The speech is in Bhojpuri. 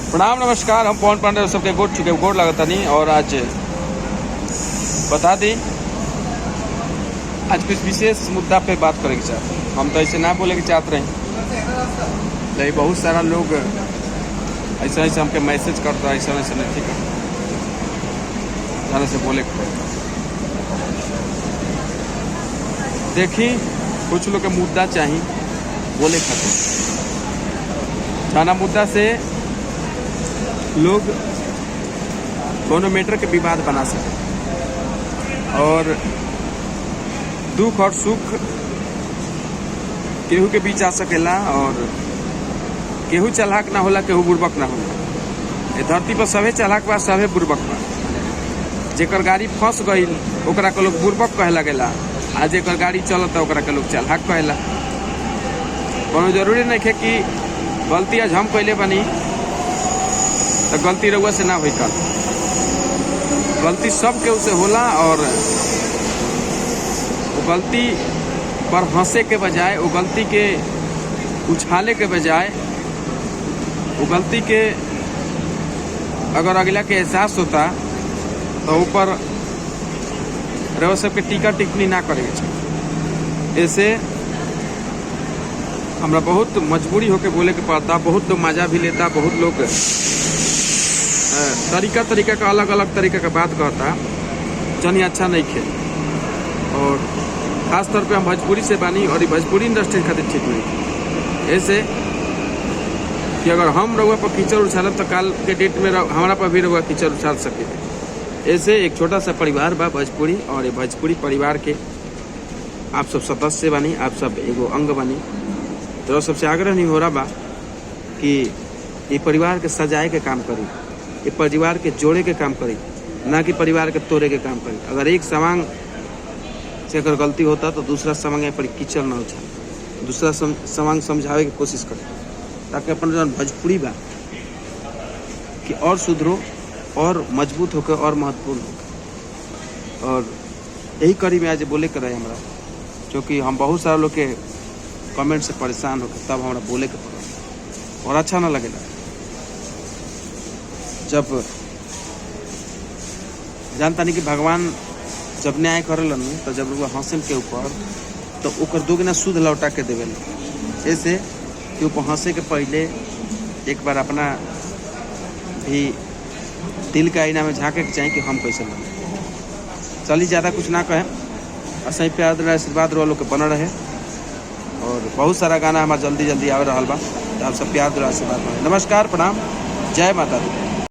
प्रणाम नमस्कार। हम पवन पांडे सबके गोड़ लगता नहीं। और आज बता दी आज कुछ विशेष मुद्दा पे बात करेंगे चाहते। हम तो ऐसे ना बोले के चाहते रहे, लेकिन बहुत सारा लोग ऐसा ऐसा हमके मैसेज करता है, ऐसा ऐसा नहीं ठीक है जाने से बोले देखी कुछ लोग के मुद्दा चाहिए बोले खाते जाना मुद्दा से लोग दोनों मैटर के विवाद बना सके और दुख और सुख केहू के बीच आ सकेला। और केहू चालाक ना होला, केहू बुर्बक ना होला। ये धरती पर सभे चालाक बा, सभे बुर्बक बा। जेकर गाड़ी फंस गई ओकरा के लोग बुर्बक कहे लगेला, आ जेकर गाड़ी चलता ओकरा के लोग चालाक कहेला। कोनो जरूरी नहीं है कि गलती आज हम कैले बनी तो गलती रउआ से ना हुई कल। गलती सब केहू से होला और वो गलती पर हंसे के बजाय, वो गलती के उछाले के बजाय, वो गलती के अगर अगला के एहसास होता तो ऊपर रउआ सबके टीका टिप्पणी ना करेंगे चाहिए। ऐसे हमरा बहुत मजबूरी होके बोले के पड़ता। बहुत लोग मजा भी लेता, बहुत लोग तरीका का अलग अलग तरीका का बात कहता जनी अच्छा नहीं खे। और खास तौर पे हम भोजपुरी से बानी और ये भोजपुरी इंडस्ट्री खातिर ठीक नहीं। ऐसे कि अगर हम रउआ पर कीचड़ उछालब तो काल के डेट में हमारा पर भी रउआ कीचड़ उछाल सके। ऐसे एक छोटा सा परिवार बा भोजपुरी, और ये भोजपुरी परिवार के आप सब सदस्य बानी, आप सब एगो अंग बानी। तो सबसे आग्रह नहीं हो रहा बा कि ये परिवार के सजाए के काम करी, ये परिवार के जोड़े के काम करी, ना कि परिवार के तोड़े के काम करी। अगर एक समांग से अगर गलती होता तो दूसरा समांग पर कीचड़ ना उछाल, दूसरा समांग समझावे की कोशिश करे, ताकि अपन जो भोजपुरी बा कि और सुधरो और मजबूत होकर और महत्वपूर्ण हो। और यही कड़ी में आज बोले कर रहे हमारा, क्योंकि हम बहुत सारे लोग के कमेंट से परेशान होकर तब हमारा बोले के पड़ा और अच्छा ना लगेगा। जब जानता नहीं कि भगवान जब न्याय करेलन तो जब वो हंसन के ऊपर तो ओकर दोगुना सूद लौटा के देवेल। ऐसे कि ऊपर हंसे के पहले एक बार अपना भी दिल के आईना में झाँके के चाहिए कि हम कैसे लगे। चलिए ज़्यादा कुछ ना कहें, ऐसा ही प्यार आशीर्वाद रो लोग के बनल रहे। और बहुत सारा गाना हमारा जल्दी आवे रहा बा, तो आप सब प्यार आशीर्वाद। नमस्कार, प्रणाम, जय माता दी।